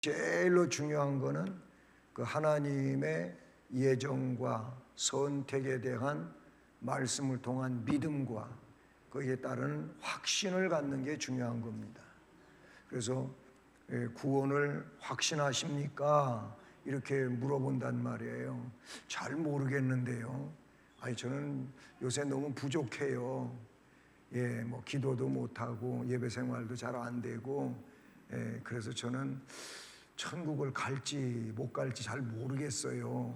제일로 중요한 거는 그 하나님의 예정과 선택에 대한 말씀을 통한 믿음과 거기에 따른 확신을 갖는 게 중요한 겁니다. 그래서 구원을 확신하십니까? 이렇게 물어본단 말이에요. 잘 모르겠는데요. 아니 저는 요새 너무 부족해요. 뭐 기도도 못하고 예배 생활도 잘 안 되고, 그래서 저는 천국을 갈지 못 갈지 잘 모르겠어요.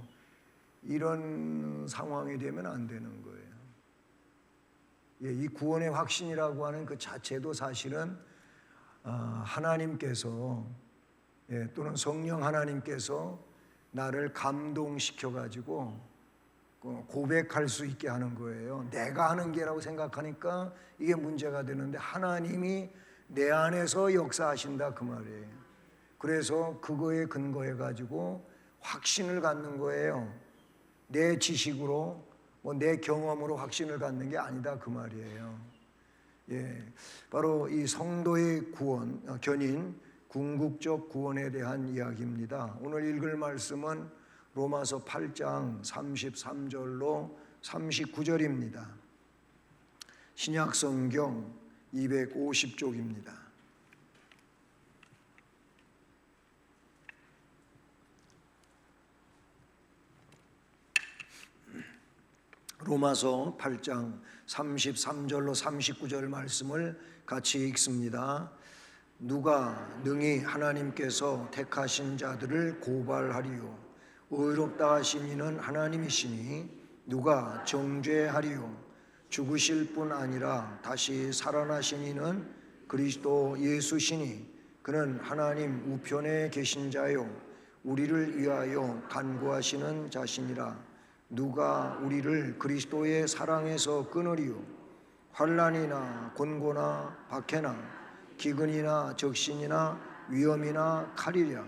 이런 상황이 되면 안 되는 거예요. 이 구원의 확신이라고 하는 그 자체도 사실은 하나님께서 또는 성령 하나님께서 나를 감동시켜 가지고 고백할 수 있게 하는 거예요. 내가 하는 게라고 생각하니까 이게 문제가 되는데 하나님이 내 안에서 역사하신다 그 말이에요. 그래서 그거에 근거해 가지고 확신을 갖는 거예요. 내 지식으로 내 경험으로 확신을 갖는 게 아니다 그 말이에요. 바로 이 성도의 구원, 견인 궁극적 구원에 대한 이야기입니다. 오늘 읽을 말씀은 로마서 8장 33절로 39절입니다. 신약 성경 250쪽입니다. 로마서 8장 33절로 39절 말씀을 같이 읽습니다. 누가 능히 하나님께서 택하신 자들을 고발하리요? 의롭다 하신 이는 하나님이시니 누가 정죄하리요? 죽으실 뿐 아니라 다시 살아나신 이는 그리스도 예수시니 그는 하나님 우편에 계신 자요 우리를 위하여 간구하시는 자시니라. 누가 우리를 그리스도의 사랑에서 끊으리요? 환난이나 곤고나 박해나 기근이나 적신이나 위험이나 칼이랴.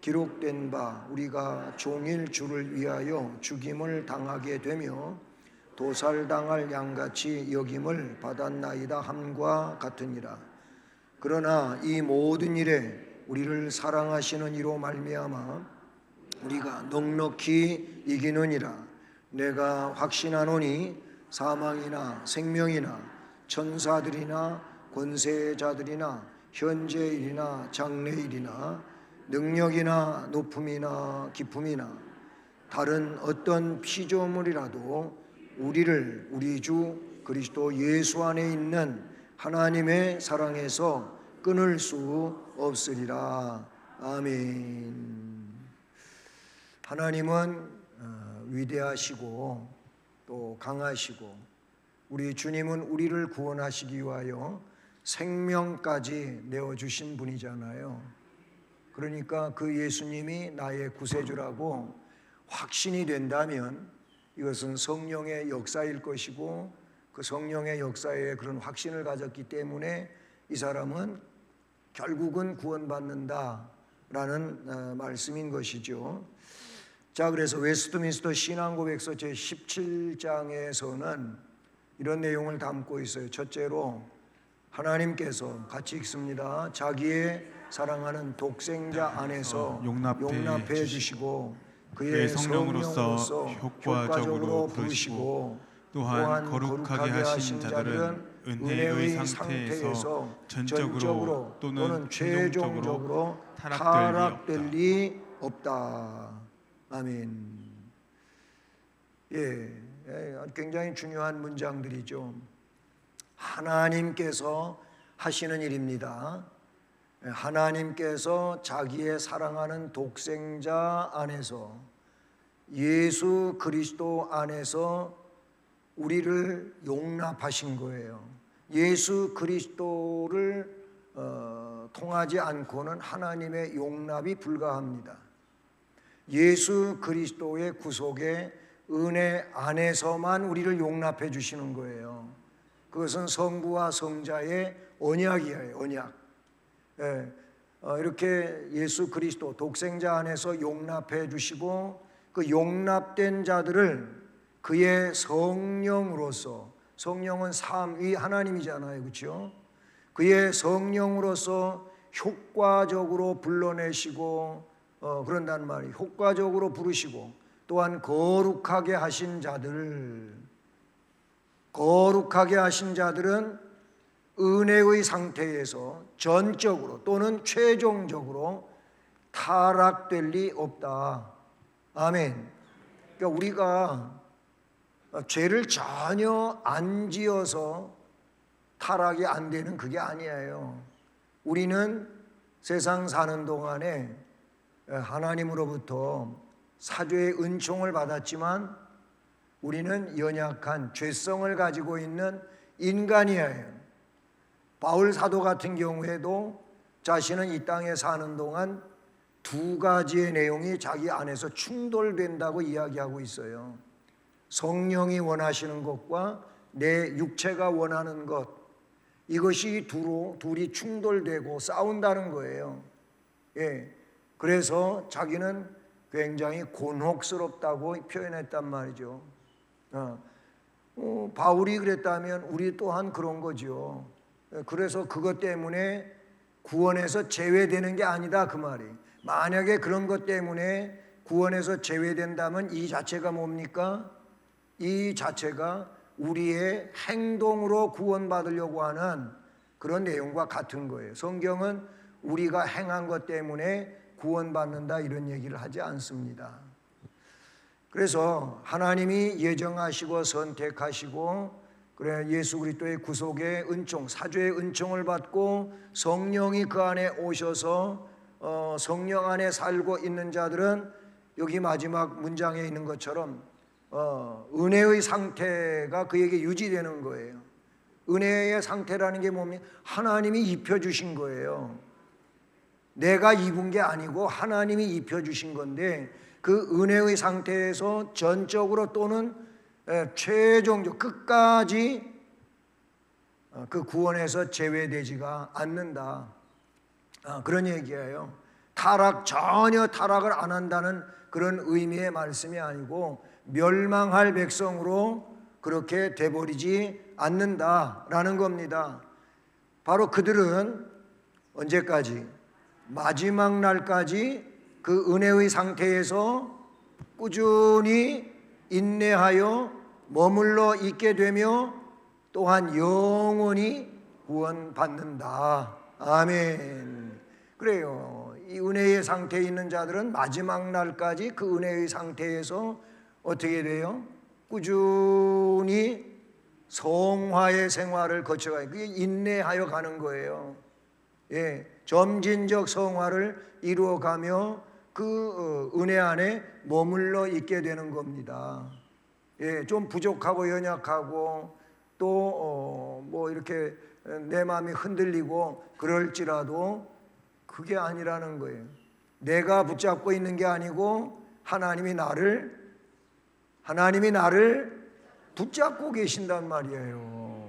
기록된 바 우리가 종일 주를 위하여 죽임을 당하게 되며 도살당할 양같이 여김을 받았나이다 함과 같으니라. 그러나 이 모든 일에 우리를 사랑하시는 이로 말미암아 우리가 넉넉히 이기느니라. 내가 확신하노니 사망이나 생명이나 천사들이나 권세자들이나 현재일이나 장래일이나 능력이나 높음이나 깊음이나 다른 어떤 피조물이라도 우리를 우리 주 그리스도 예수 안에 있는 하나님의 사랑에서 끊을 수 없으리라. 아멘. 하나님은 위대하시고 또 강하시고 우리 주님은 우리를 구원하시기 위하여 생명까지 내어주신 분이잖아요. 그러니까 그 예수님이 나의 구세주라고 확신이 된다면 이것은 성령의 역사일 것이고 그 성령의 역사에 그런 확신을 가졌기 때문에 이 사람은 결국은 구원받는다라는 말씀인 것이죠. 자, 그래서 웨스트민스터 신앙고백서 제17장에서는 이런 내용을 담고 있어요. 첫째로 하나님께서 같이 읽습니다. 자기의 사랑하는 독생자 안에서 용납해 주시고 그의 성령으로서 효과적으로 부르시고 또한 거룩하게 하신 자들은 은혜의 상태에서 전적으로 또는 최종적으로 타락될 리 없다. 아멘. 굉장히 중요한 문장들이죠. 하나님께서 하시는 일입니다. 하나님께서 자기의 사랑하는 독생자 안에서 예수 그리스도 안에서 우리를 용납하신 거예요. 예수 그리스도를 통하지 않고는 하나님의 용납이 불가합니다. 예수 그리스도의 구속의 은혜 안에서만 우리를 용납해 주시는 거예요. 그것은 성부와 성자의 언약이에요. 언약. 이렇게 예수 그리스도 독생자 안에서 용납해 주시고 그 용납된 자들을 그의 성령으로서, 성령은 삼위 하나님이잖아요, 그렇죠? 그의 성령으로서 효과적으로 불러내시고 그런단 말이에요. 효과적으로 부르시고 또한 거룩하게 하신 자들은 은혜의 상태에서 전적으로 또는 최종적으로 타락될 리 없다. 아멘. 그러니까 우리가 죄를 전혀 안 지어서 타락이 안 되는 그게 아니에요. 우리는 세상 사는 동안에 하나님으로부터 사죄의 은총을 받았지만 우리는 연약한 죄성을 가지고 있는 인간이에요. 바울 사도 같은 경우에도 자신은 이 땅에 사는 동안 두 가지의 내용이 자기 안에서 충돌된다고 이야기하고 있어요. 성령이 원하시는 것과 내 육체가 원하는 것, 이것이 둘이 충돌되고 싸운다는 거예요. 예, 그래서 자기는 굉장히 곤혹스럽다고 표현했단 말이죠. 바울이 그랬다면 우리 또한 그런 거죠. 그래서 그것 때문에 구원에서 제외되는 게 아니다 그 말이. 만약에 그런 것 때문에 구원에서 제외된다면 이 자체가 뭡니까? 이 자체가 우리의 행동으로 구원받으려고 하는 그런 내용과 같은 거예요. 성경은 우리가 행한 것 때문에 구원받는다 이런 얘기를 하지 않습니다. 그래서 하나님이 예정하시고 선택하시고 그래 예수 그리스도의 구속의 은총, 사죄의 은총을 받고 성령이 그 안에 오셔서 성령 안에 살고 있는 자들은 여기 마지막 문장에 있는 것처럼 은혜의 상태가 그에게 유지되는 거예요. 은혜의 상태라는 게 뭡니까? 하나님이 입혀주신 거예요. 내가 입은 게 아니고 하나님이 입혀주신 건데 그 은혜의 상태에서 전적으로 또는 최종적 끝까지 그 구원에서 제외되지가 않는다. 그런 얘기예요. 전혀 타락을 안 한다는 그런 의미의 말씀이 아니고 멸망할 백성으로 그렇게 돼버리지 않는다라는 겁니다. 바로 그들은 언제까지? 마지막 날까지 그 은혜의 상태에서 꾸준히 인내하여 머물러 있게 되며 또한 영원히 구원받는다. 아멘. 그래요. 이 은혜의 상태에 있는 자들은 마지막 날까지 그 은혜의 상태에서 어떻게 돼요? 꾸준히 성화의 생활을 거쳐가요. 그게 인내하여 가는 거예요. 예, 점진적 성화를 이루어가며 그 은혜 안에 머물러 있게 되는 겁니다. 예, 좀 부족하고 연약하고 또 뭐 이렇게 내 마음이 흔들리고 그럴지라도 그게 아니라는 거예요. 내가 붙잡고 있는 게 아니고 하나님이 나를 붙잡고 계신단 말이에요.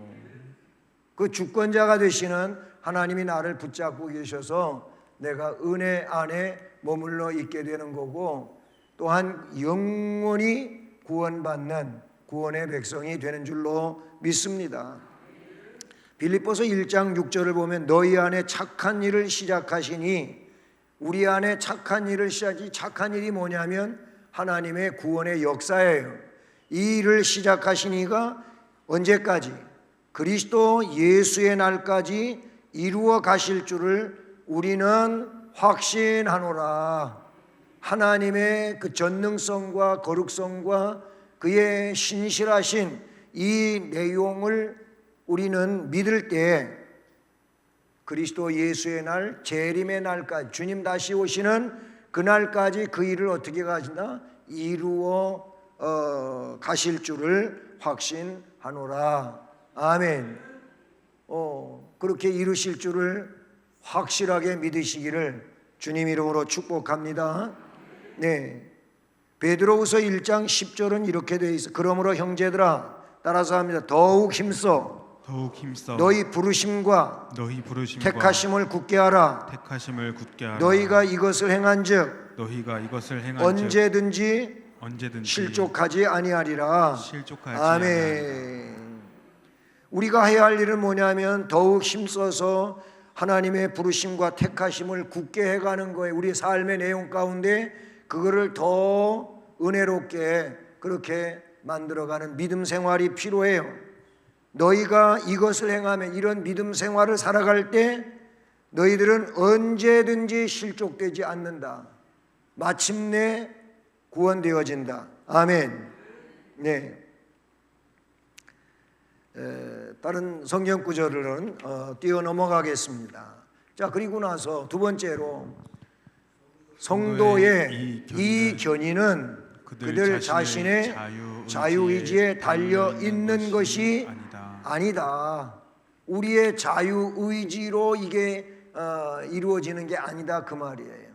그 주권자가 되시는 하나님이 나를 붙잡고 계셔서 내가 은혜 안에 머물러 있게 되는 거고 또한 영원히 구원받는 구원의 백성이 되는 줄로 믿습니다. 빌립보서 1장 6절을 보면 너희 안에 착한 일을 시작하시니 우리 안에 착한 일을 시작이 착한 일이 뭐냐면 하나님의 구원의 역사예요. 이 일을 시작하시니가 언제까지? 그리스도 예수의 날까지 이루어 가실 줄을 우리는 확신하노라. 하나님의 그 전능성과 거룩성과 그의 신실하신 이 내용을 우리는 믿을 때 그리스도 예수의 날, 재림의 날까지 주님 다시 오시는 그날까지 그 일을 어떻게 가신다? 이루어 가실 줄을 확신하노라. 아멘. 그렇게 이루실 줄을 확실하게 믿으시기를 주님 이름으로 축복합니다. 네. 베드로후서 1장 10절은 이렇게 되어 있어. 그러므로 형제들아 따라서 합니다. 더욱 힘써 너희 부르심과 택하심을 굳게 하라. 너희가 이것을 행한즉 언제든지 실족하지 아니하리라. 아멘. 우리가 해야 할 일은 뭐냐면 더욱 힘써서 하나님의 부르심과 택하심을 굳게 해가는 거예요. 우리 삶의 내용 가운데 그거를 더 은혜롭게 그렇게 만들어가는 믿음 생활이 필요해요. 너희가 이것을 행하면, 이런 믿음 생활을 살아갈 때 너희들은 언제든지 실족되지 않는다. 마침내 구원되어진다. 아멘. 네. 다른 성경 구절은 뛰어 넘어가겠습니다. 자, 그리고 나서 두 번째로 성도의 이 견인은 그들 자신의 자유의지에 달려 있는 것이 아니다. 우리의 자유의지로 이게 이루어지는 게 아니다, 그 말이에요.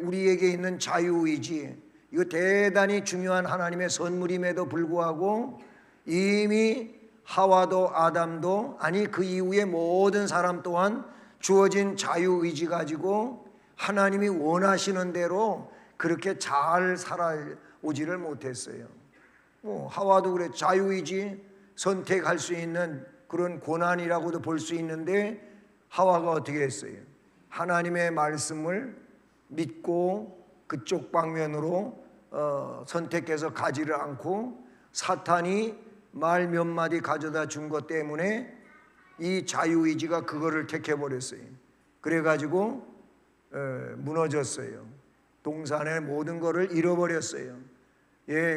우리에게 있는 자유의지, 이거 대단히 중요한 하나님의 선물임에도 불구하고 이미 하와도 아담도, 아니 그 이후에 모든 사람 또한 주어진 자유의지 가지고 하나님이 원하시는 대로 그렇게 잘 살아오지를 못했어요. 하와도 그래, 자유의지 선택할 수 있는 그런 고난이라고도 볼 수 있는데 하와가 어떻게 했어요? 하나님의 말씀을 믿고 그쪽 방면으로 선택해서 가지를 않고 사탄이 말 몇 마디 가져다 준 것 때문에 이 자유의지가 그거를 택해버렸어요. 그래가지고 무너졌어요. 동산의 모든 것을 잃어버렸어요.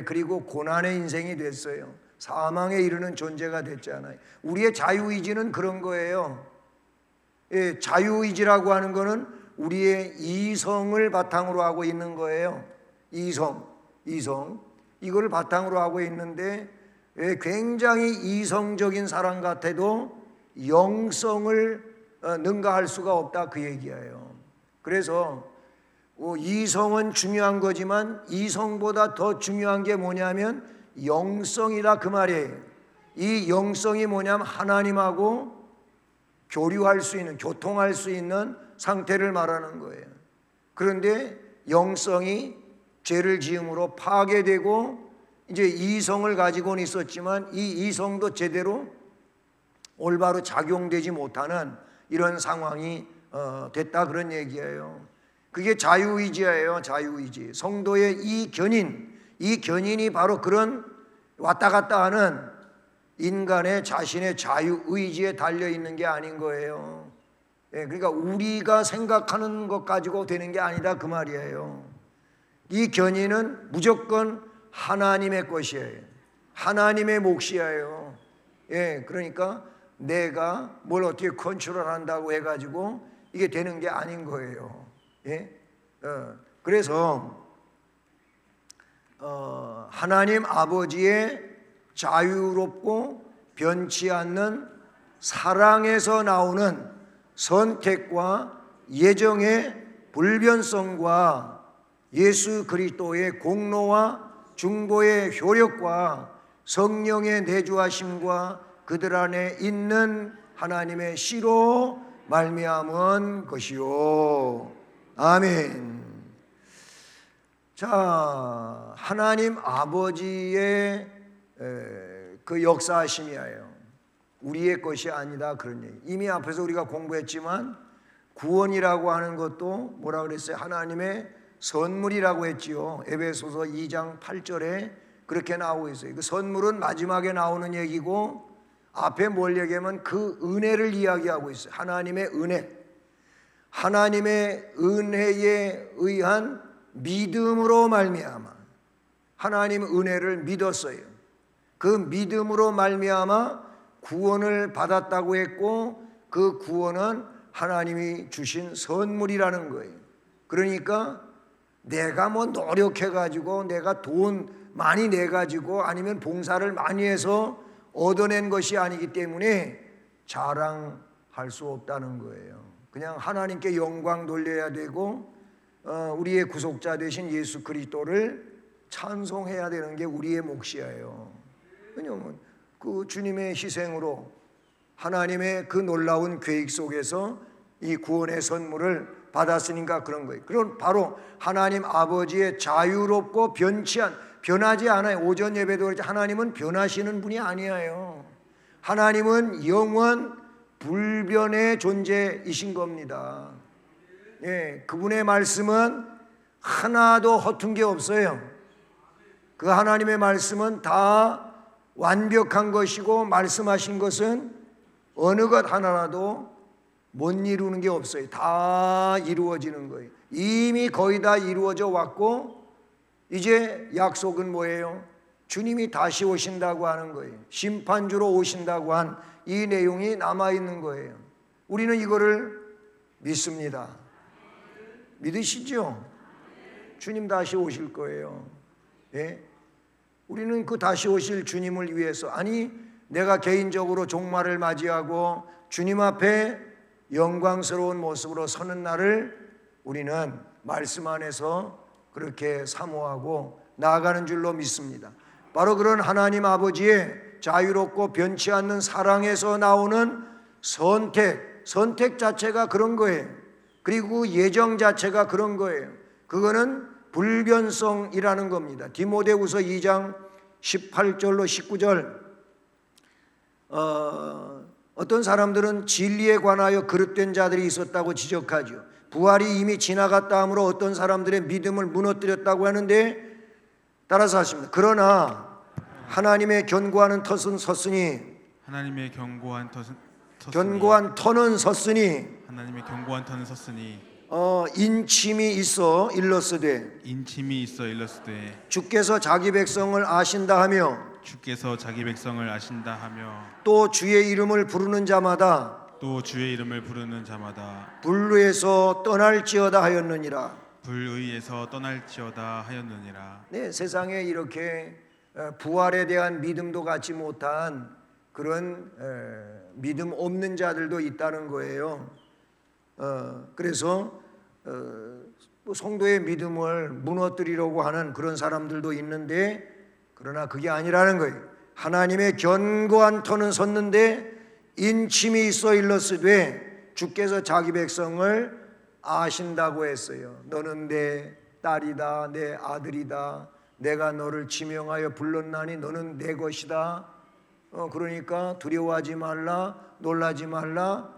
그리고 고난의 인생이 됐어요. 사망에 이르는 존재가 됐잖아요. 우리의 자유의지는 그런 거예요. 자유의지라고 하는 거는 우리의 이성을 바탕으로 하고 있는 거예요. 이성 이거를 바탕으로 하고 있는데 굉장히 이성적인 사람 같아도 영성을 능가할 수가 없다, 그 얘기예요. 그래서 이성은 중요한 거지만 이성보다 더 중요한 게 뭐냐면 영성이다, 그 말이에요. 이 영성이 뭐냐면 하나님하고 교류할 수 있는, 교통할 수 있는 상태를 말하는 거예요. 그런데 영성이 죄를 지음으로 파괴되고 이제 이성을 가지고는 있었지만 이 이성도 제대로 올바로 작용되지 못하는 이런 상황이 됐다, 그런 얘기예요. 그게 자유의지예요. 자유의지. 성도의 이 견인이 바로 그런 왔다 갔다 하는 인간의 자신의 자유의지에 달려있는 게 아닌 거예요. 그러니까 우리가 생각하는 것 가지고 되는 게 아니다, 그 말이에요. 이 견인은 무조건 하나님의 것이에요. 하나님의 몫이에요. 그러니까 내가 뭘 어떻게 컨트롤한다고 해가지고 이게 되는 게 아닌 거예요. 그래서 하나님 아버지의 자유롭고 변치 않는 사랑에서 나오는 선택과 예정의 불변성과 예수 그리스도의 공로와 중보의 효력과 성령의 내주하심과 그들 안에 있는 하나님의 씨로 말미암은 것이요. 아멘. 자, 하나님 아버지의 그 역사하심이에요. 우리의 것이 아니다, 그런 얘기. 이미 앞에서 우리가 공부했지만 구원이라고 하는 것도 뭐라 그랬어요? 하나님의 선물이라고 했지요. 에베소서 2장 8절에 그렇게 나오고 있어요. 그 선물은 마지막에 나오는 얘기고 앞에 뭘 얘기하면 그 은혜를 이야기하고 있어요. 하나님의 은혜. 하나님의 은혜에 의한 믿음으로 말미암아 하나님 은혜를 믿었어요. 그 믿음으로 말미암아 구원을 받았다고 했고 그 구원은 하나님이 주신 선물이라는 거예요. 그러니까 내가 뭐 노력해가지고 내가 돈 많이 내가지고 아니면 봉사를 많이 해서 얻어낸 것이 아니기 때문에 자랑할 수 없다는 거예요. 그냥 하나님께 영광 돌려야 되고 우리의 구속자 되신 예수 그리스도를 찬송해야 되는 게 우리의 몫이에요. 왜냐하면 그 주님의 희생으로 하나님의 그 놀라운 계획 속에서 이 구원의 선물을 받았으니까 그런 거예요. 그럼 바로 하나님 아버지의 자유롭고 변하지 않아요. 오전 예배도 그렇지 하나님은 변하시는 분이 아니에요. 하나님은 영원 불변의 존재이신 겁니다. 예, 그분의 말씀은 하나도 허튼 게 없어요. 그 하나님의 말씀은 다 완벽한 것이고 말씀하신 것은 어느 것 하나라도 못 이루는 게 없어요. 다 이루어지는 거예요. 이미 거의 다 이루어져 왔고 이제 약속은 뭐예요? 주님이 다시 오신다고 하는 거예요. 심판주로 오신다고 한 이 내용이 남아있는 거예요. 우리는 이거를 믿습니다. 믿으시죠? 주님 다시 오실 거예요. 예? 우리는 그 다시 오실 주님을 위해서, 아니 내가 개인적으로 종말을 맞이하고 주님 앞에 영광스러운 모습으로 서는 날을 우리는 말씀 안에서 그렇게 사모하고 나아가는 줄로 믿습니다. 바로 그런 하나님 아버지의 자유롭고 변치 않는 사랑에서 나오는 선택 자체가 그런 거예요. 그리고 예정 자체가 그런 거예요. 그거는 불변성이라는 겁니다. 디모데후서 2장 18절로 19절, 어떤 사람들은 진리에 관하여 그릇된 자들이 있었다고 지적하죠. 부활이 이미 지나갔다 하므로 어떤 사람들의 믿음을 무너뜨렸다고 하는데, 따라서 하십니다. 그러나 하나님의 견고한 덫은 섰으니, 하나님의 견고한 터는 섰으니, 하나님의 견고한 터는 섰으니 인침이 있어 일러스되 인침이 있어 일러스되 주께서 자기 백성을 아신다 하며 주께서 자기 백성을 아신다 하며 또 주의 이름을 부르는 자마다 또 주의 이름을 부르는 자마다 불의에서 떠날지어다 하였느니라. 불의에서 떠날지어다 하였느니라. 네, 세상에 이렇게 부활에 대한 믿음도 갖지 못한 그런 믿음 없는 자들도 있다는 거예요. 그래서 성도의 믿음을 무너뜨리려고 하는 그런 사람들도 있는데, 그러나 그게 아니라는 거예요. 하나님의 견고한 터는 섰는데 인침이 있어 일렀으되 주께서 자기 백성을 아신다고 했어요. 너는 내 딸이다, 내 아들이다, 내가 너를 지명하여 불렀나니 너는 내 것이다. 그러니까 두려워하지 말라, 놀라지 말라.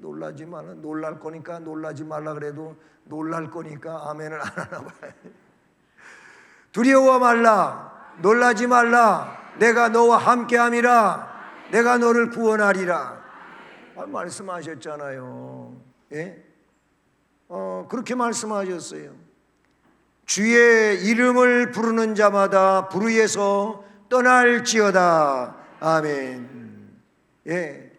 놀라지 말라, 놀랄 거니까 놀라지 말라 그래도 놀랄 거니까 아멘을 안 하나 봐요. 두려워 말라, 놀라지 말라, 내가 너와 함께함이라, 내가 너를 구원하리라. 말씀하셨잖아요. 예? 그렇게 말씀하셨어요. 주의 이름을 부르는 자마다 불의에서 떠날지어다. 아멘. 예,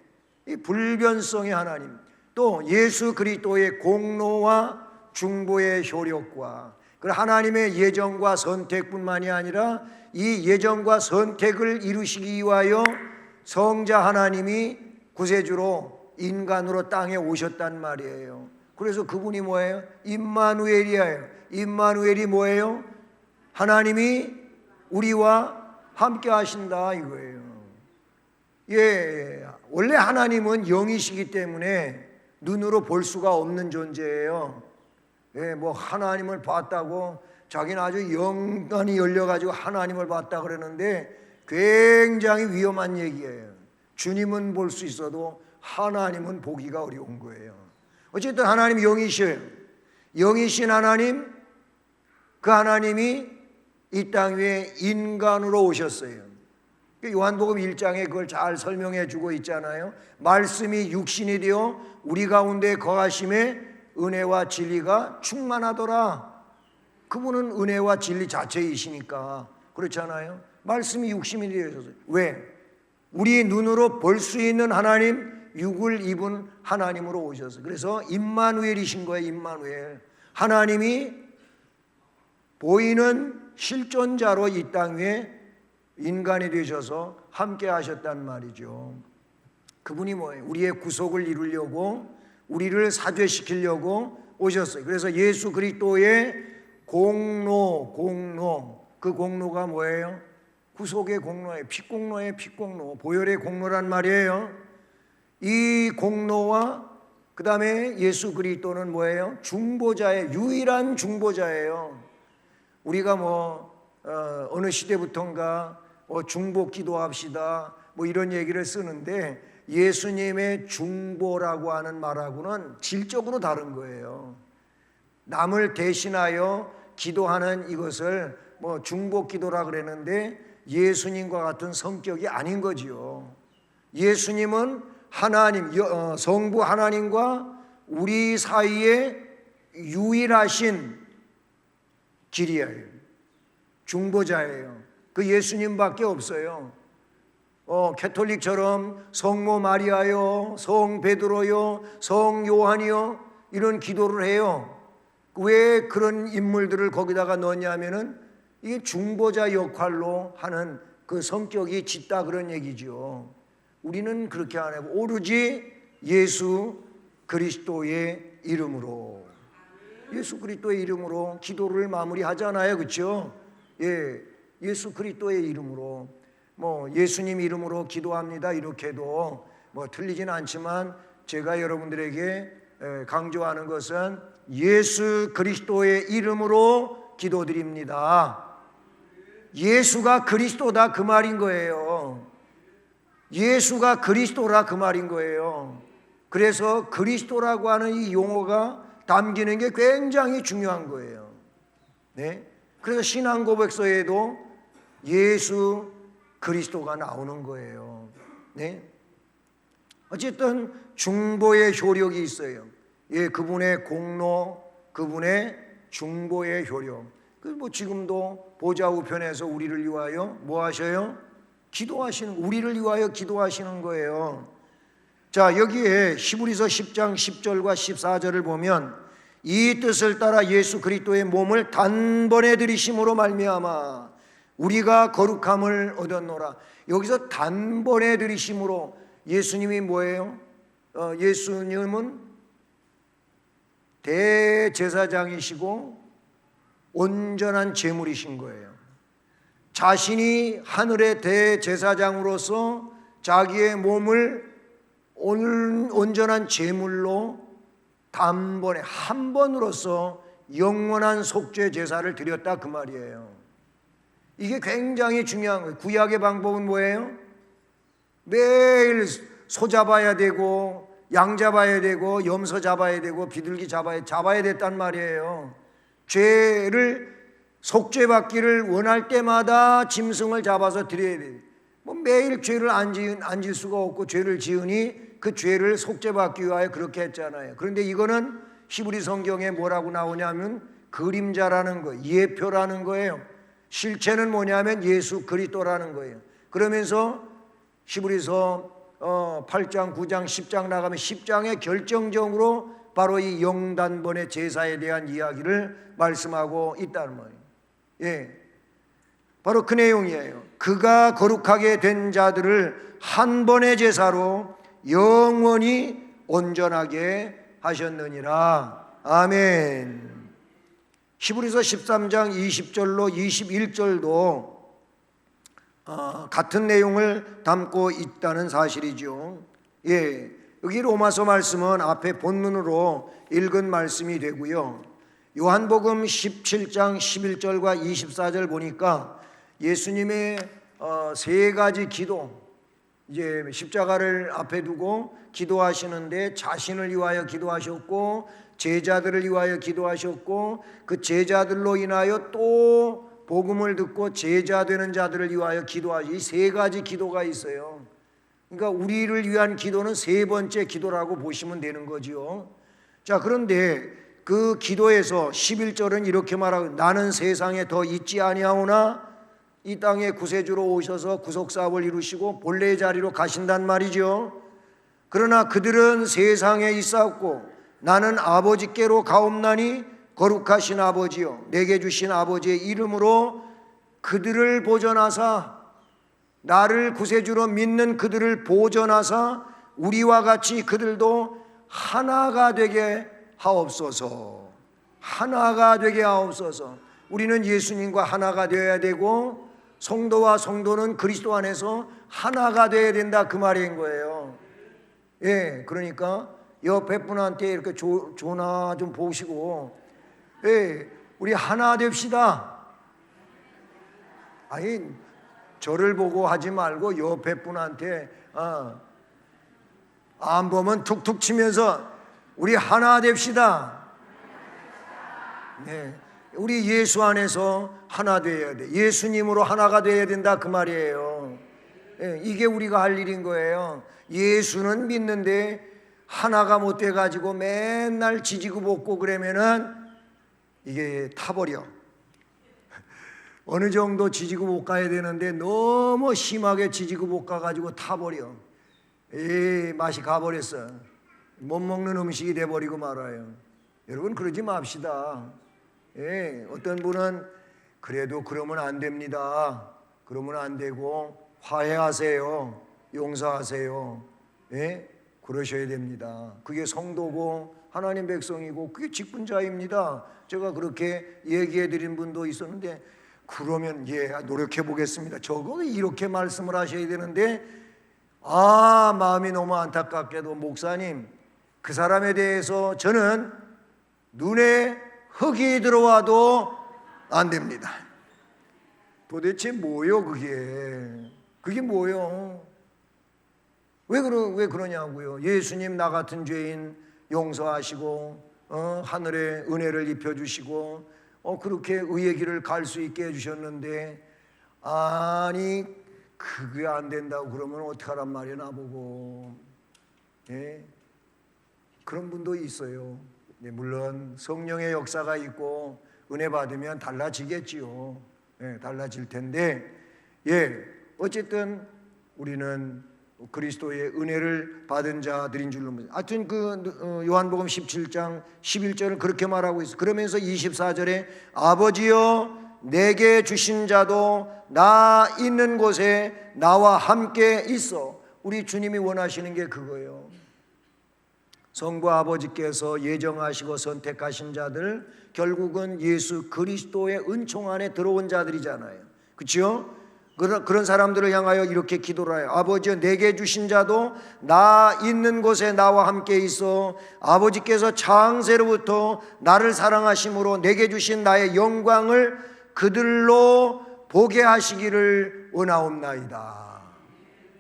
이 불변성의 하나님, 또 예수 그리스도의 공로와 중보의 효력과 그 하나님의 예정과 선택뿐만이 아니라 이 예정과 선택을 이루시기 위하여 성자 하나님이 구세주로 인간으로 땅에 오셨단 말이에요. 그래서 그분이 뭐예요? 임마누엘이에요. 임마누엘이 뭐예요? 하나님이 우리와 함께 하신다 이거예요. 예, 원래 하나님은 영이시기 때문에 눈으로 볼 수가 없는 존재예요. 예, 뭐 하나님을 봤다고 자기는 아주 영안이 열려가지고 하나님을 봤다 그러는데 굉장히 위험한 얘기예요. 주님은 볼 수 있어도 하나님은 보기가 어려운 거예요. 어쨌든 하나님 영이셔요. 영이신 하나님, 그 하나님이 이 땅 위에 인간으로 오셨어요. 요한복음 1장에 그걸 잘 설명해 주고 있잖아요. 말씀이 육신이 되어 우리 가운데 거하심에 은혜와 진리가 충만하더라. 그분은 은혜와 진리 자체이시니까 그렇잖아요. 말씀이 육신이 되어졌어요. 왜? 우리 눈으로 볼 수 있는 하나님, 육을 입은 하나님으로 오셔서, 그래서 임마누엘이신 거예요. 임마누엘, 하나님이 보이는 실존자로 이 땅 위에 인간이 되셔서 함께 하셨단 말이죠. 그분이 뭐예요? 우리의 구속을 이루려고, 우리를 사죄시키려고 오셨어요. 그래서 예수 그리스도의 공로, 그 공로가 뭐예요? 구속의 공로예요. 핏공로예요. 핏공로, 보혈의 공로란 말이에요. 이 공로와 그 다음에 예수 그리스도는 뭐예요? 중보자예요. 유일한 중보자예요. 우리가 어느 시대부터인가 중보 기도합시다 뭐 이런 얘기를 쓰는데, 예수님의 중보라고 하는 말하고는 질적으로 다른 거예요. 남을 대신하여 기도하는 이것을 뭐 중보 기도라 그랬는데 예수님과 같은 성격이 아닌 거지요. 예수님은 하나님, 성부 하나님과 우리 사이에 유일하신 길이에요. 중보자예요. 그 예수님밖에 없어요. 캐톨릭처럼 성모 마리아요, 성 베드로요, 성 요한이요 이런 기도를 해요. 왜 그런 인물들을 거기다가 넣냐면은 이게 중보자 역할로 하는 그 성격이 짙다 그런 얘기죠. 우리는 그렇게 안 하고 오로지 예수 그리스도의 이름으로, 예수 그리스도의 이름으로 기도를 마무리하잖아요, 그렇죠? 예, 예수 그리스도의 이름으로, 뭐 예수님 이름으로 기도합니다 이렇게도 뭐 틀리진 않지만 제가 여러분들에게 강조하는 것은 예수 그리스도의 이름으로 기도드립니다. 예수가 그리스도다 그 말인 거예요. 예수가 그리스도라 그 말인 거예요. 그래서 그리스도라고 하는 이 용어가 담기는 게 굉장히 중요한 거예요. 네? 그래서 신앙 고백서에도 예수 그리스도가 나오는 거예요. 네? 어쨌든 중보의 효력이 있어요. 예, 그분의 공로, 그분의 중보의 효력. 뭐 지금도 보좌 우편에서 우리를 위하여 뭐 하셔요? 기도하시는, 우리를 위하여 기도하시는 거예요. 자, 여기에 히브리서 10장 10절과 14절을 보면 이 뜻을 따라 예수 그리스도의 몸을 단번에 들이심으로 말미암아 우리가 거룩함을 얻었노라. 여기서 단번에 들이심으로, 예수님이 뭐예요? 예수님은 대제사장이시고 온전한 제물이신 거예요. 자신이 하늘의 대제사장으로서 자기의 몸을 온전한 제물로 단번에 한 번으로서 영원한 속죄 제사를 드렸다 그 말이에요. 이게 굉장히 중요한 거예요. 구약의 방법은 뭐예요? 매일 소 잡아야 되고 양 잡아야 되고 염소 잡아야 되고 비둘기 잡아야 됐단 말이에요. 죄를 속죄받기를 원할 때마다 짐승을 잡아서 드려야 돼요. 뭐 매일 죄를 안 질 수가 없고 죄를 지으니 그 죄를 속죄받기 위하여 그렇게 했잖아요. 그런데 이거는 히브리 성경에 뭐라고 나오냐면 그림자라는 거예요. 예표라는 거예요. 실체는 뭐냐면 예수 그리스도라는 거예요. 그러면서 히브리서 8장, 9장, 10장 나가면 10장에 결정적으로 바로 이 영단번의 제사에 대한 이야기를 말씀하고 있다는 말이에요. 예, 바로 그 내용이에요. 그가 거룩하게 된 자들을 한 번의 제사로 영원히 온전하게 하셨느니라. 아멘. 히브리서 13장 20절로 21절도 같은 내용을 담고 있다는 사실이죠. 예, 여기 로마서 말씀은 앞에 본문으로 읽은 말씀이 되고요. 요한복음 17장 11절과 24절 보니까 예수님의 세 가지 기도, 이제 십자가를 앞에 두고 기도하시는데 자신을 위하여 기도하셨고 제자들을 위하여 기도하셨고 그 제자들로 인하여 또 복음을 듣고 제자 되는 자들을 위하여 기도하시. 이 세 가지 기도가 있어요. 그러니까 우리를 위한 기도는 세 번째 기도라고 보시면 되는 거지요. 자, 그런데 그 기도에서 11절은 이렇게 말하고 나는 세상에 더 있지 아니하오나 이 땅에 구세주로 오셔서 구속사업을 이루시고 본래의 자리로 가신단 말이죠. 그러나 그들은 세상에 있었고 나는 아버지께로 가옵나니 거룩하신 아버지요 내게 주신 아버지의 이름으로 그들을 보존하사, 나를 구세주로 믿는 그들을 보존하사 우리와 같이 그들도 하나가 되게 하옵소서. 하나가 되게 하옵소서. 우리는 예수님과 하나가 되어야 되고 성도와 성도는 그리스도 안에서 하나가 되어야 된다 그 말인 거예요. 예, 그러니까 옆에 분한테 이렇게 전화 좀 보시고, 예, 우리 하나 됩시다. 아니, 저를 보고 하지 말고 옆에 분한테 안보면 툭툭 치면서 우리 하나 됩시다. 네, 우리 예수 안에서 하나 되어야 돼. 예수님으로 하나가 되어야 된다 그 말이에요. 네, 이게 우리가 할 일인 거예요. 예수는 믿는데 하나가 못 돼가지고 맨날 지지고 볶고 그러면은 이게 타버려. 어느 정도 지지고 볶아야 되는데 너무 심하게 지지고 볶아가지고 타버려. 맛이 가버렸어. 못 먹는 음식이 돼버리고 말아요. 여러분 그러지 맙시다. 어떤 분은 그래도 그러면 안 됩니다. 그러면 안 되고 화해하세요. 용서하세요. 그러셔야 됩니다. 그게 성도고 하나님 백성이고 그게 직분자입니다. 제가 그렇게 얘기해 드린 분도 있었는데 그러면 노력해 보겠습니다. 저거 이렇게 말씀을 하셔야 되는데 마음이 너무 안타깝게도 목사님 그 사람에 대해서 저는 눈에 흙이 들어와도 안 됩니다. 도대체 뭐요 그게 뭐요? 왜 그러냐고요. 예수님 나 같은 죄인 용서하시고 하늘의 은혜를 입혀주시고 그렇게 의의 길을 갈 수 있게 해주셨는데 아니 그게 안 된다고 그러면 어떡하란 말이야 나보고. 그런 분도 있어요. 물론 성령의 역사가 있고 은혜 받으면 달라지겠지요. 달라질 텐데 어쨌든 우리는 그리스도의 은혜를 받은 자들인 줄로 믿습니다. 하여튼 요한복음 17장 11절을 그렇게 말하고 있어요. 그러면서 24절에 아버지여 내게 주신 자도 나 있는 곳에 나와 함께 있어. 우리 주님이 원하시는 게 그거예요. 성부 아버지께서 예정하시고 선택하신 자들 결국은 예수 그리스도의 은총 안에 들어온 자들이잖아요. 그렇죠? 그런 사람들을 향하여 이렇게 기도를 해요. 아버지여 내게 주신 자도 나 있는 곳에 나와 함께 있어 아버지께서 창세로부터 나를 사랑하심으로 내게 주신 나의 영광을 그들로 보게 하시기를 원하옵나이다.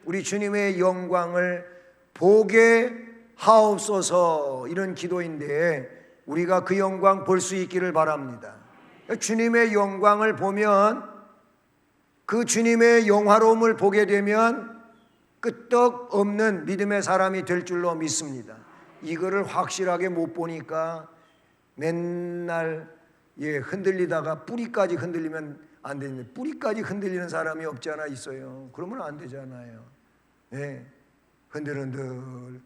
우리 주님의 영광을 보게 하옵소서. 이런 기도인데 우리가 그 영광 볼 수 있기를 바랍니다. 주님의 영광을 보면 그 주님의 영화로움을 보게 되면 끄떡없는 믿음의 사람이 될 줄로 믿습니다. 이거를 확실하게 못 보니까 맨날 흔들리다가 뿌리까지 흔들리면 안 되는데 뿌리까지 흔들리는 사람이 없지 않아 있어요. 그러면 안 되잖아요. 흔들흔들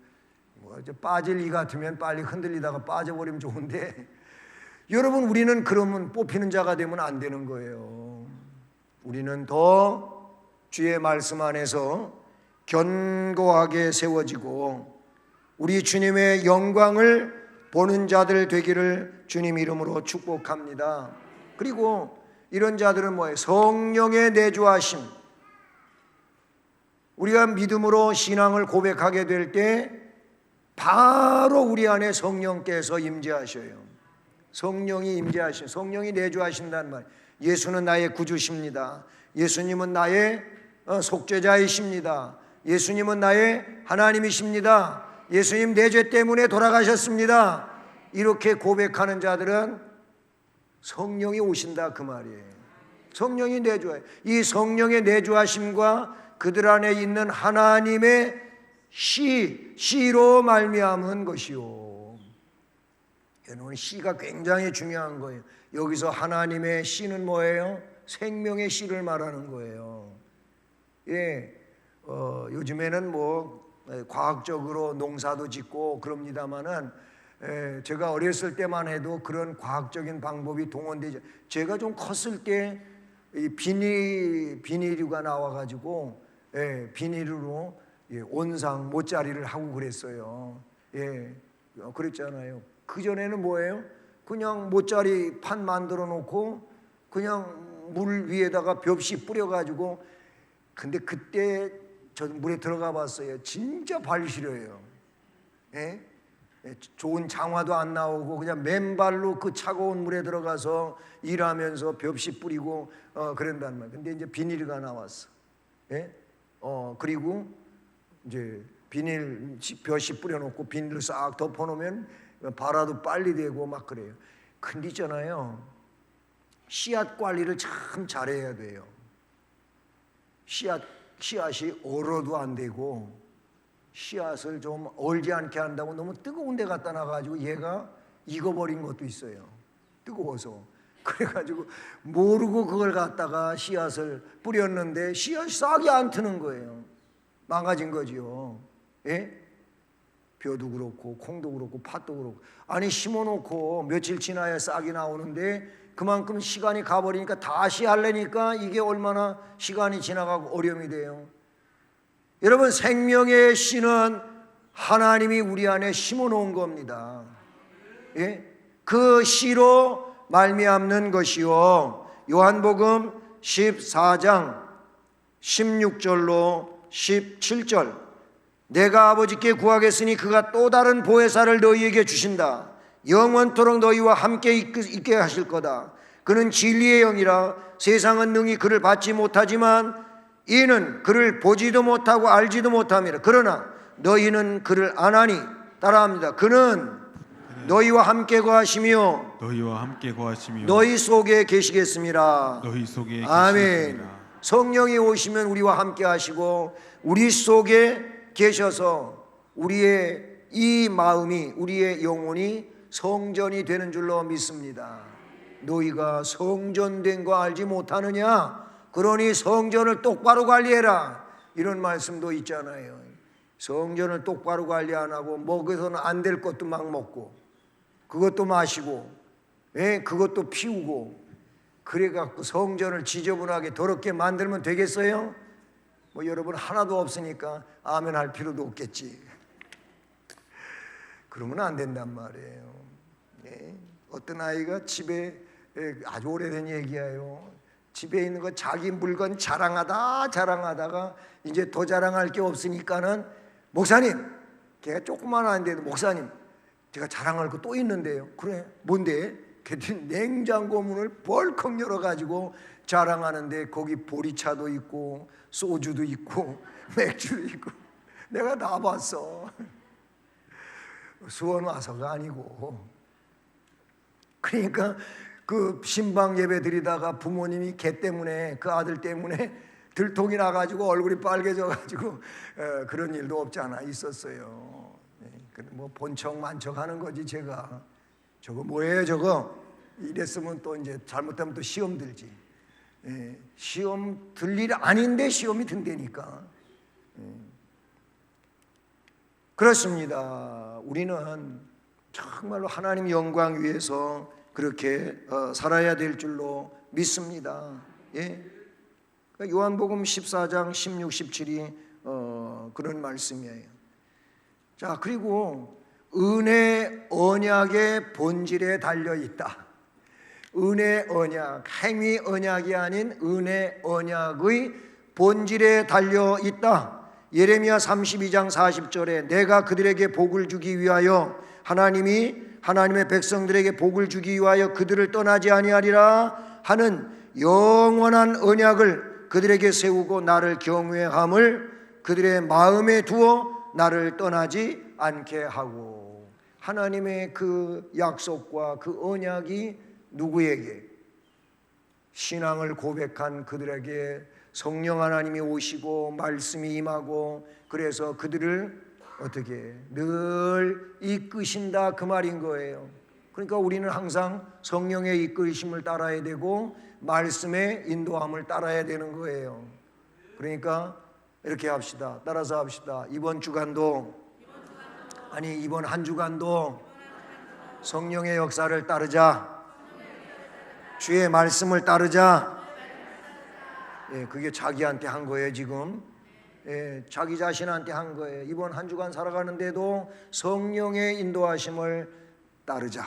빠질 이 같으면 빨리 흔들리다가 빠져버리면 좋은데 여러분 우리는 그러면 뽑히는 자가 되면 안 되는 거예요. 우리는 더 주의 말씀 안에서 견고하게 세워지고 우리 주님의 영광을 보는 자들 되기를 주님 이름으로 축복합니다. 그리고 이런 자들은 뭐예요? 성령의 내주하심. 우리가 믿음으로 신앙을 고백하게 될 때 바로 우리 안에 성령께서 임재하셔요. 성령이 임재하신, 성령이 내주하신다는 말. 예수는 나의 구주십니다. 예수님은 나의 속죄자이십니다. 예수님은 나의 하나님이십니다. 예수님 내 죄 때문에 돌아가셨습니다. 이렇게 고백하는 자들은 성령이 오신다 그 말이에요. 성령이 내주하요. 이 성령의 내주하심과 그들 안에 있는 하나님의 씨로 말미암은 것이요. 여러분 씨가 굉장히 중요한 거예요. 여기서 하나님의 씨는 뭐예요? 생명의 씨를 말하는 거예요. 요즘에는 과학적으로 농사도 짓고 그럽니다마는 제가 어렸을 때만 해도 그런 과학적인 방법이 동원되죠. 제가 좀 컸을 때 이 비닐류가 나와가지고 비닐로 온상 모짜리를 하고 그랬어요. 그랬잖아요. 그 전에는 뭐예요? 그냥 모짜리 판 만들어 놓고 그냥 물 위에다가 벽시 뿌려가지고. 근데 그때 저 물에 들어가 봤어요. 진짜 발이 시려요. 좋은 장화도 안 나오고 그냥 맨발로 그 차가운 물에 들어가서 일하면서 벽시 뿌리고 그런단 말이에요. 근데 이제 비닐가 나왔어. 그리고 이제 비닐 벼씨 뿌려놓고 비닐을 싹 덮어놓으면 발화도 빨리 되고 막 그래요. 근데 있잖아요, 씨앗 관리를 참 잘해야 돼요. 씨앗이 얼어도 안 되고, 씨앗을 좀 얼지 않게 한다고 너무 뜨거운 데 갖다 놔가지고 얘가 익어버린 것도 있어요. 뜨거워서. 그래가지고 모르고 그걸 갖다가 씨앗을 뿌렸는데 씨앗이 싹이 안 트는 거예요. 망가진 거지요. 예? 벼도 그렇고 콩도 그렇고 팥도 그렇고. 아니 심어놓고 며칠 지나야 싹이 나오는데 그만큼 시간이 가버리니까 다시 하려니까 이게 얼마나 시간이 지나가고 어려움이 돼요. 여러분, 생명의 씨는 하나님이 우리 안에 심어놓은 겁니다. 예? 그 씨로 말미암는 것이요, 요한복음 14장 16절로 17절, 내가 아버지께 구하겠으니 그가 또 다른 보혜사를 너희에게 주신다. 영원토록 너희와 함께 있게 하실 거다. 그는 진리의 영이라 세상은 능히 그를 받지 못하지만 이는 그를 보지도 못하고 알지도 못함이라. 그러나 너희는 그를 아나니, 따라합니다. 그는 너희와 함께 거하시며 너희 속에 계시겠습니다. 너희 속에 아멘. 계시겠습니다. 성령이 오시면 우리와 함께 하시고 우리 속에 계셔서 우리의 이 마음이, 우리의 영혼이 성전이 되는 줄로 믿습니다. 너희가 성전된 거 알지 못하느냐? 그러니 성전을 똑바로 관리해라. 이런 말씀도 있잖아요. 성전을 똑바로 관리 안 하고 먹어서는 안 될 것도 막 먹고 그것도 마시고, 예? 그것도 피우고, 그래갖고 성전을 지저분하게 더럽게 만들면 되겠어요? 뭐 여러분 하나도 없으니까 아멘 할 필요도 없겠지. 그러면 안 된단 말이에요. 예? 어떤 아이가 집에, 아주 오래된 얘기예요, 집에 있는 거 자기 물건 자랑하다가 이제 더 자랑할 게 없으니까는, 목사님, 걔가 조그만 아인데도, 목사님 제가 자랑할 거 또 있는데요. 그래, 뭔데? 걔들이 냉장고 문을 벌컥 열어가지고 자랑하는데 거기 보리차도 있고 소주도 있고 맥주도 있고, 내가 다 봤어. 수원 와서가 아니고. 그러니까 그 신방 예배 드리다가 부모님이 걔 때문에, 그 아들 때문에 들통이 나가지고 얼굴이 빨개져가지고 그런 일도 없지 않아 있었어요. 뭐 본척 만척 하는 거지. 제가 저거 뭐예요 저거, 이랬으면 또 이제 잘못하면 또 시험 들지. 시험 들 일이 아닌데 시험이 든다니까. 그렇습니다. 우리는 정말로 하나님 영광 위해서 그렇게 살아야 될 줄로 믿습니다. 예? 요한복음 14장 16, 17이 그런 말씀이에요. 자, 그리고 은혜 언약의 본질에 달려 있다. 은혜 언약, 행위 언약이 아닌 은혜 언약의 본질에 달려 있다. 예레미야 32장 40절에 내가 그들에게 복을 주기 위하여, 하나님의 백성들에게 복을 주기 위하여 그들을 떠나지 아니하리라 하는 영원한 언약을 그들에게 세우고 나를 경외함을 그들의 마음에 두어 나를 떠나지 않게 하고. 하나님의 그 약속과 그 언약이 누구에게? 신앙을 고백한 그들에게 성령 하나님이 오시고 말씀이 임하고, 그래서 그들을 어떻게 늘 이끄신다, 그 말인 거예요. 그러니까 우리는 항상 성령의 이끄심을 따라야 되고 말씀의 인도함을 따라야 되는 거예요. 그러니까 이렇게 합시다. 따라서 합시다. 이번 한 주간도 성령의 역사를 따르자. 주의 말씀을 따르자. 예, 그게 자기한테 한 거예요 지금. 예, 자기 자신한테 한 거예요. 이번 한 주간 살아가는데도 성령의 인도하심을 따르자.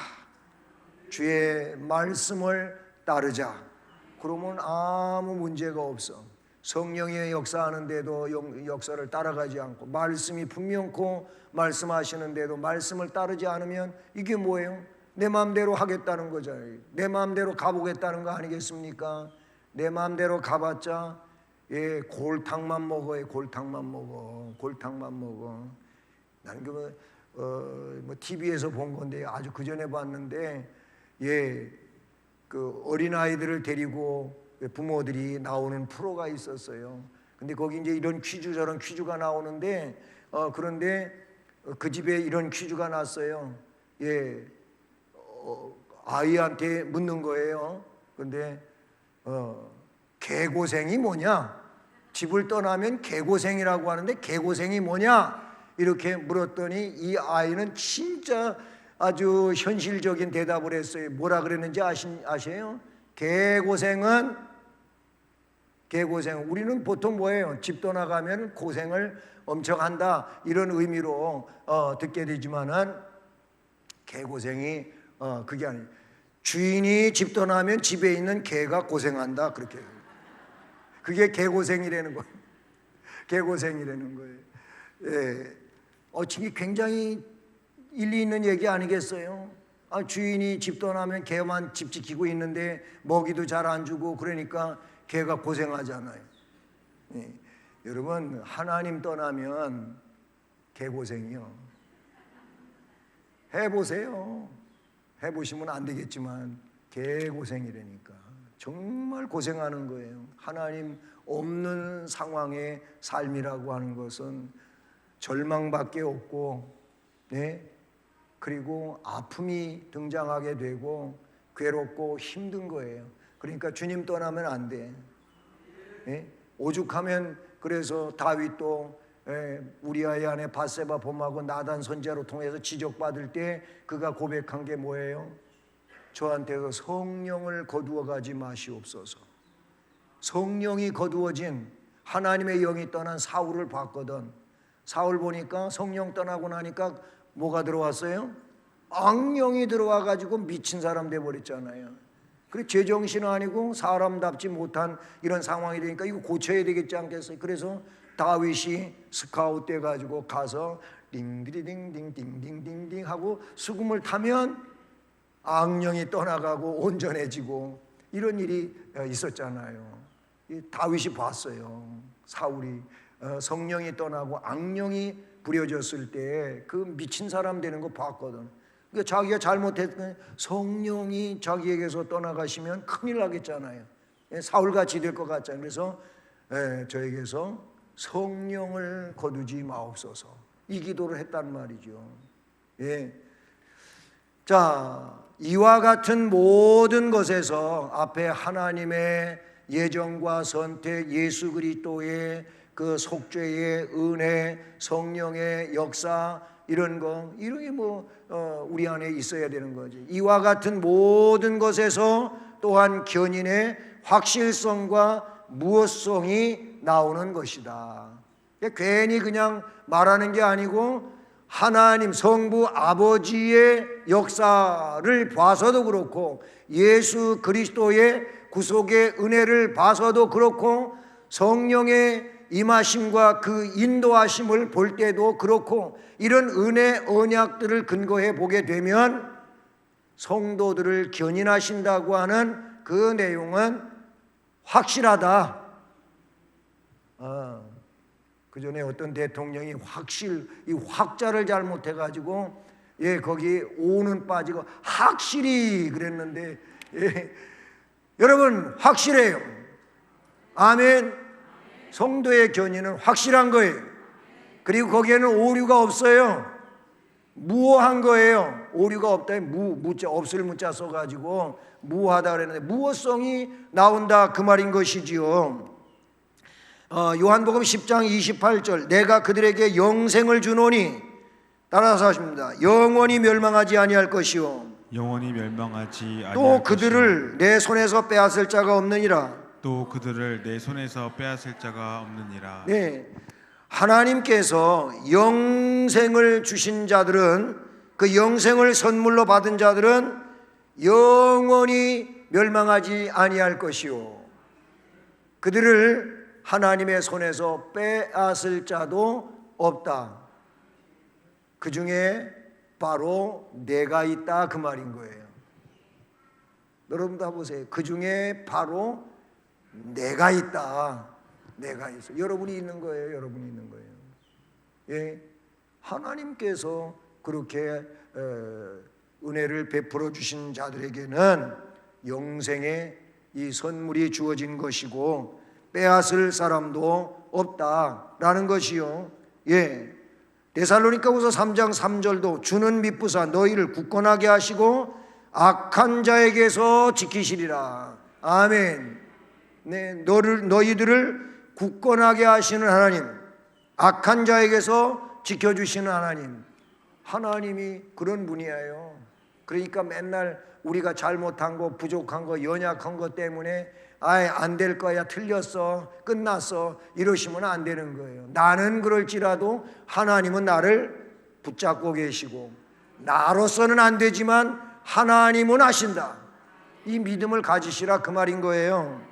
주의 말씀을 따르자. 그러면 아무 문제가 없어. 성령의 역사하는데도 역사를 따라가지 않고, 말씀이 분명코 말씀하시는데도 말씀을 따르지 않으면 이게 뭐예요? 내 마음대로 하겠다는 거잖아요. 내 마음대로 가보겠다는 거 아니겠습니까? 내 마음대로 가봤자 골탕만 먹어요. 골탕만 먹어. 나는 뭐 TV에서 본 건데 아주 그 전에 봤는데 그 어린 아이들을 데리고 부모들이 나오는 프로가 있었어요. 근데 거기 이제 이런 퀴즈 저런 퀴즈가 나오는데 그런데 그 집에 이런 퀴즈가 났어요. 아이한테 묻는 거예요. 근데 개고생이 뭐냐? 집을 떠나면 개고생이라고 하는데 개고생이 뭐냐? 이렇게 물었더니 이 아이는 진짜 아주 현실적인 대답을 했어요. 뭐라 그랬는지 아세요? 개고생은 우리는 보통 뭐예요? 집 떠나가면 고생을 엄청 한다 이런 의미로 듣게 되지만은 개고생이 그게 아니에요. 주인이 집 떠나면 집에 있는 개가 고생한다 그렇게. 그게 개고생이라는 거예요. 개고생이라는 거예요. 이게 굉장히 일리 있는 얘기 아니겠어요? 주인이 집 떠나면 개만 집 지키고 있는데 먹이도 잘 안 주고 그러니까 개가 고생하잖아요. 여러분 하나님 떠나면 개고생이요. 해보세요. 해보시면 안 되겠지만 개고생이라니까 정말 고생하는 거예요. 하나님 없는 상황의 삶이라고 하는 것은 절망밖에 없고 그리고 아픔이 등장하게 되고 괴롭고 힘든 거예요. 그러니까 주님 떠나면 안 돼. 오죽하면 그래서 다윗도 우리아의 아내 밧세바 봄하고 나단 선지자로 통해서 지적받을 때 그가 고백한 게 뭐예요? 저한테서 성령을 거두어 가지 마시옵소서. 성령이 거두어진 하나님의 영이 떠난 사울을 봤거든. 사울 보니까 성령 떠나고 나니까 뭐가 들어왔어요? 악령이 들어와 가지고 미친 사람 돼 버렸잖아요. 그래 제정신은 아니고 사람답지 못한 이런 상황이 되니까 이거 고쳐야 되겠지 않겠어요? 그래서 다윗이 스카웃 돼 가지고 가서 딩디딩딩딩딩딩 하고 수금을 타면 악령이 떠나가고 온전해지고 이런 일이 있었잖아요. 다윗이 봤어요. 사울이 성령이 떠나고 악령이 부려졌을 때 그 미친 사람 되는 거 봤거든. 그러니까 자기가 잘못했던 성령이 자기에게서 떠나가시면 큰일 나겠잖아요. 사울같이 될 것 같잖아요. 그래서 저에게서 성령을 거두지 마옵소서 이 기도를 했단 말이죠. 자, 이와 같은 모든 것에서 앞에 하나님의 예정과 선택, 예수 그리스도의 그 속죄의 은혜, 성령의 역사 이런 거 이런 게 우리 안에 있어야 되는 거지. 이와 같은 모든 것에서 또한 견인의 확실성과 무엇성이 나오는 것이다. 괜히 그냥 말하는 게 아니고 하나님 성부 아버지의 역사를 봐서도 그렇고 예수 그리스도의 구속의 은혜를 봐서도 그렇고 성령의 임하심과 그 인도하심을 볼 때도 그렇고 이런 은혜 언약들을 근거해 보게 되면 성도들을 견인하신다고 하는 그 내용은 확실하다. 그 전에 어떤 대통령이 이 확자를 잘못해가지고 거기 오는 빠지고 확실히 그랬는데 여러분 확실해요. 아멘. 성도의 견인은 확실한 거예요. 그리고 거기에는 오류가 없어요. 무어한 거예요. 오류가 없다. 무자 없을 무자 써가지고 무하다 그랬는데 무어성이 나온다 그 말인 것이지요. 요한복음 10장 28절 내가 그들에게 영생을 주노니 따라서 하십니다. 영원히 멸망하지 아니할 것이요 영원히 멸망하지 아니할 또 그들을 것이요. 내 손에서 빼앗을 자가 없느니라. 또 그들을 내 손에서 빼앗을 자가 없느니라. 네, 하나님께서 영생을 주신 자들은 그 영생을 선물로 받은 자들은 영원히 멸망하지 아니할 것이요 그들을 하나님의 손에서 빼앗을 자도 없다. 그 중에 바로 내가 있다 그 말인 거예요. 여러분 다 보세요. 그 중에 바로 내가 있다. 내가 있어. 여러분이 있는 거예요. 여러분이 있는 거예요. 하나님께서 그렇게 은혜를 베풀어 주신 자들에게는 영생의 이 선물이 주어진 것이고 빼앗을 사람도 없다라는 것이요. 예. 데살로니가후서 3장 3절도 주는 미쁘사 너희를 굳건하게 하시고 악한 자에게서 지키시리라. 아멘. 네, 너희들을 굳건하게 하시는 하나님, 악한 자에게서 지켜주시는 하나님, 하나님이 그런 분이에요. 그러니까 맨날 우리가 잘못한 거, 부족한 거, 연약한 거 때문에 아예 안 될 거야, 틀렸어, 끝났어 이러시면 안 되는 거예요. 나는 그럴지라도 하나님은 나를 붙잡고 계시고 나로서는 안 되지만 하나님은 하신다. 이 믿음을 가지시라 그 말인 거예요.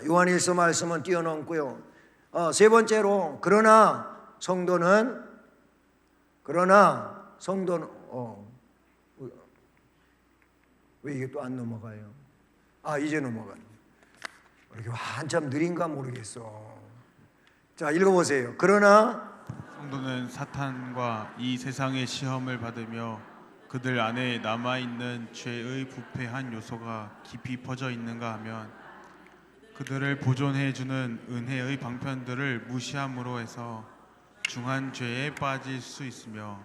요한일서 말씀은 뛰어넘고요. 세 번째로 그러나 성도는 왜 이게 또 안 넘어가요? 이제 넘어가네. 이게 한참 느린가 모르겠어. 자, 읽어보세요. 그러나 성도는 사탄과 이 세상의 시험을 받으며 그들 안에 남아있는 죄의 부패한 요소가 깊이 퍼져 있는가 하면 그들을 보존해 주는 은혜의 방편들을 무시함으로 해서 중한 죄에 빠질 수 있으며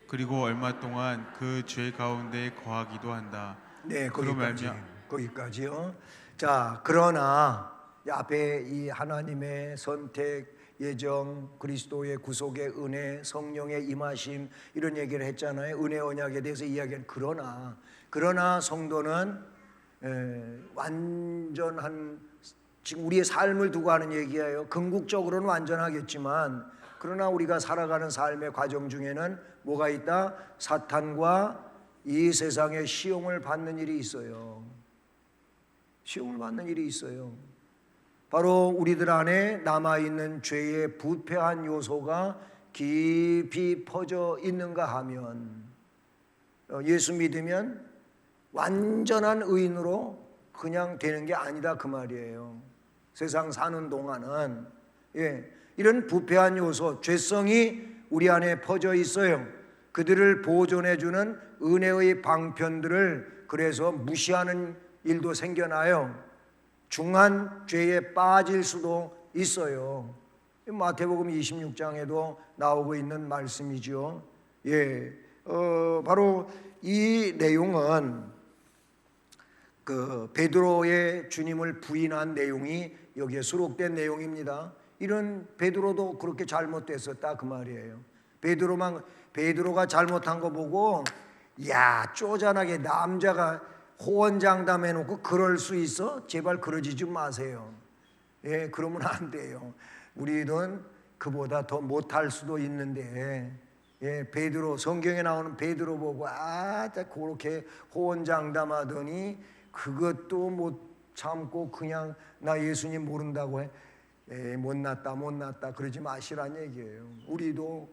그리고 얼마 동안 그 죄 가운데 거하기도 한다. 네, 거기까지요. 자, 그러나 앞에 이 하나님의 선택, 예정, 그리스도의 구속의 은혜, 성령의 임하심 이런 얘기를 했잖아요. 은혜 언약에 대해서 이야기한 그러나 성도는 완전한 지금 우리의 삶을 두고 하는 얘기예요. 궁극적으로는 완전하겠지만 그러나 우리가 살아가는 삶의 과정 중에는 뭐가 있다? 사탄과 이 세상의 시험을 받는 일이 있어요. 시험을 받는 일이 있어요. 바로 우리들 안에 남아있는 죄의 부패한 요소가 깊이 퍼져 있는가 하면 예수 믿으면 완전한 의인으로 그냥 되는 게 아니다 그 말이에요. 세상 사는 동안은 이런 부패한 요소, 죄성이 우리 안에 퍼져 있어요. 그들을 보존해주는 은혜의 방편들을 그래서 무시하는 일도 생겨나요. 중한 죄에 빠질 수도 있어요. 마태복음 26장에도 나오고 있는 말씀이죠. 바로 이 내용은 그 베드로의 주님을 부인한 내용이 여기에 수록된 내용입니다. 이런 베드로도 그렇게 잘못됐었다 그 말이에요. 베드로가 잘못한 거 보고 쪼잔하게 남자가 호언장담해놓고 그럴 수 있어? 제발 그러지 좀 마세요. 그러면 안 돼요. 우리는 그보다 더 못할 수도 있는데 베드로, 성경에 나오는 베드로 보고 그렇게 호언장담하더니 그것도 못 참고 그냥 나 예수님 모른다고 해. 못났다 그러지 마시란 얘기예요. 우리도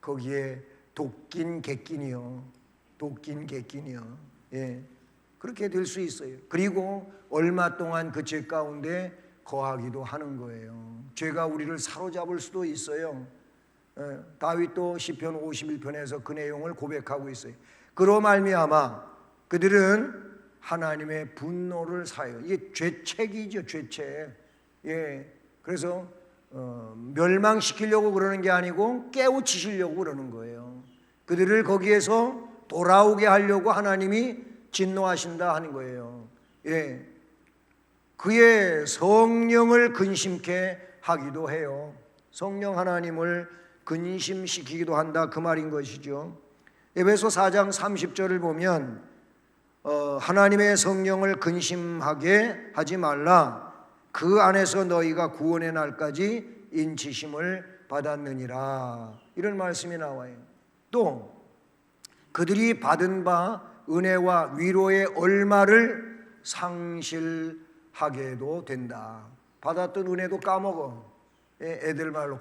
거기에 도낀 객긴이요. 그렇게 될 수 있어요. 그리고 얼마 동안 그 죄 가운데 거하기도 하는 거예요. 죄가 우리를 사로잡을 수도 있어요. 다윗도 시편 51편에서 그 내용을 고백하고 있어요. 그로 말미암아 그들은 하나님의 분노를 사요. 이게 죄책이죠, 죄책. 그래서 멸망시키려고 그러는 게 아니고 깨우치시려고 그러는 거예요. 그들을 거기에서 돌아오게 하려고 하나님이 진노하신다 하는 거예요. 그의 성령을 근심케 하기도 해요. 성령 하나님을 근심시키기도 한다 그 말인 것이죠. 에베소 4장 30절을 보면 하나님의 성령을 근심하게 하지 말라. 그 안에서 너희가 구원의 날까지 인치심을 받았느니라. 이런 말씀이 나와요. 또 그들이 받은 바 은혜와 위로의 얼마를 상실하게도 된다. 받았던 은혜도 까먹어. 애들 말로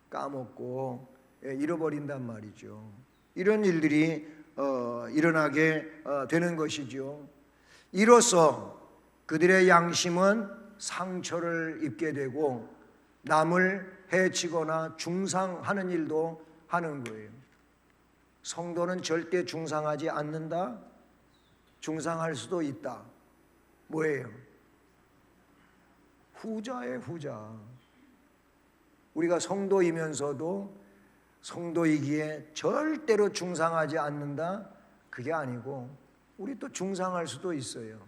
까먹고 잃어버린단 말이죠. 이런 일들이 일어나게 되는 것이죠. 이로써 그들의 양심은 상처를 입게 되고 남을 해치거나 중상하는 일도 하는 거예요. 성도는 절대 중상하지 않는다. 중상할 수도 있다. 뭐예요? 후자예요, 후자. 우리가 성도이면서도 성도이기에 절대로 중상하지 않는다. 그게 아니고 우리 또 중상할 수도 있어요.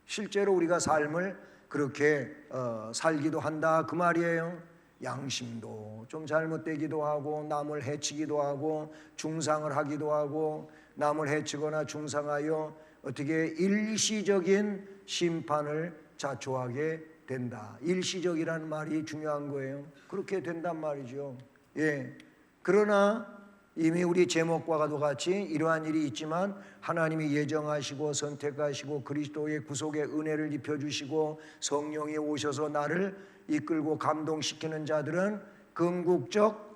실제로 우리가 삶을 그렇게 살기도 한다 그 말이에요. 양심도 좀 잘못되기도 하고 남을 해치기도 하고 중상을 하기도 하고 남을 해치거나 중상하여 어떻게 일시적인 심판을 자초하게 된다. 일시적이라는 말이 중요한 거예요. 그렇게 된단 말이죠. 예. 그러나 이미 우리 제목과도 같이 이러한 일이 있지만 하나님이 예정하시고 선택하시고 그리스도의 구속의 은혜를 입혀주시고 성령이 오셔서 나를 이끌고 감동시키는 자들은 궁극적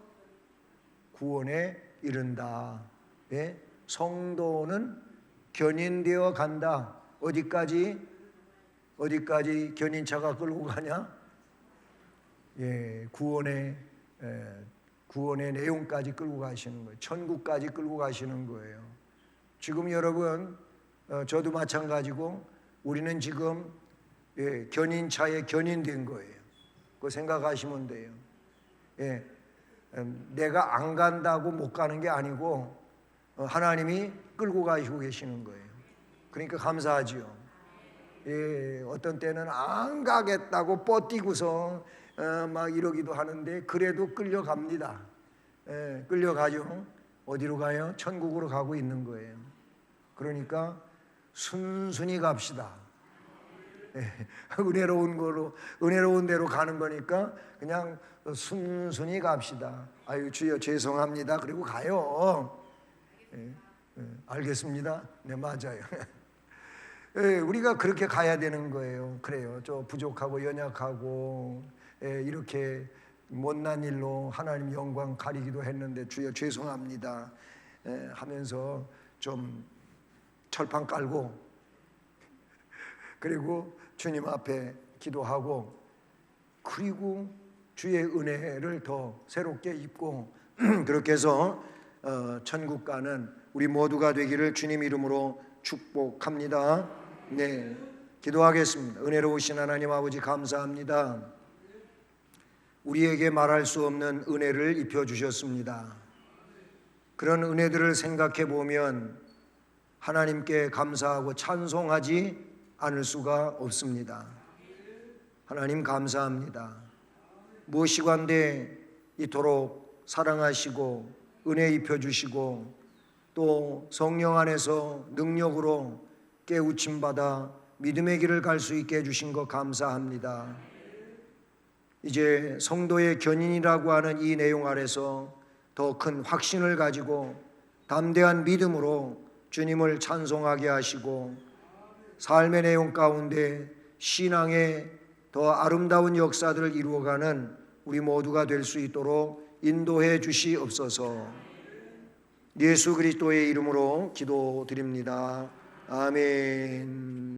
구원에 이른다. 예? 성도는 견인되어 간다. 어디까지 견인차가 끌고 가냐? 예, 구원의 내용까지 끌고 가시는 거예요. 천국까지 끌고 가시는 거예요. 지금 여러분, 저도 마찬가지고 우리는 지금 견인차에 견인된 거예요. 그거 생각하시면 돼요. 예, 내가 안 간다고 못 가는 게 아니고 하나님이 끌고 가시고 계시는 거예요. 그러니까 감사하지요. 예, 어떤 때는 안 가겠다고 뻗뛰고서 막 이러기도 하는데 그래도 끌려갑니다. 예, 끌려가죠. 어디로 가요? 천국으로 가고 있는 거예요. 그러니까 순순히 갑시다. 예, 은혜로운 데로 가는 거니까 그냥 순순히 갑시다. 아유 주여 죄송합니다. 그리고 가요. 예, 알겠습니다. 네 맞아요. 예, 우리가 그렇게 가야 되는 거예요. 그래요. 저 부족하고 연약하고 이렇게 못난 일로 하나님 영광 가리기도 했는데 주여 죄송합니다 하면서 좀 철판 깔고 그리고 주님 앞에 기도하고 그리고 주의 은혜를 더 새롭게 입고 그렇게 해서 천국 가는 우리 모두가 되기를 주님 이름으로 축복합니다. 네, 기도하겠습니다. 은혜로우신 하나님 아버지 감사합니다. 우리에게 말할 수 없는 은혜를 입혀주셨습니다. 그런 은혜들을 생각해 보면 하나님께 감사하고 찬송하지 않을 수가 없습니다. 하나님 감사합니다. 무엇이관대 이토록 사랑하시고 은혜 입혀주시고 또 성령 안에서 능력으로 깨우침 받아 믿음의 길을 갈 수 있게 해주신 것 감사합니다. 이제 성도의 견인이라고 하는 이 내용 아래서 더 큰 확신을 가지고 담대한 믿음으로 주님을 찬송하게 하시고 삶의 내용 가운데 신앙의 더 아름다운 역사들을 이루어가는 우리 모두가 될 수 있도록 인도해 주시옵소서. 예수 그리스도의 이름으로 기도드립니다. 아멘.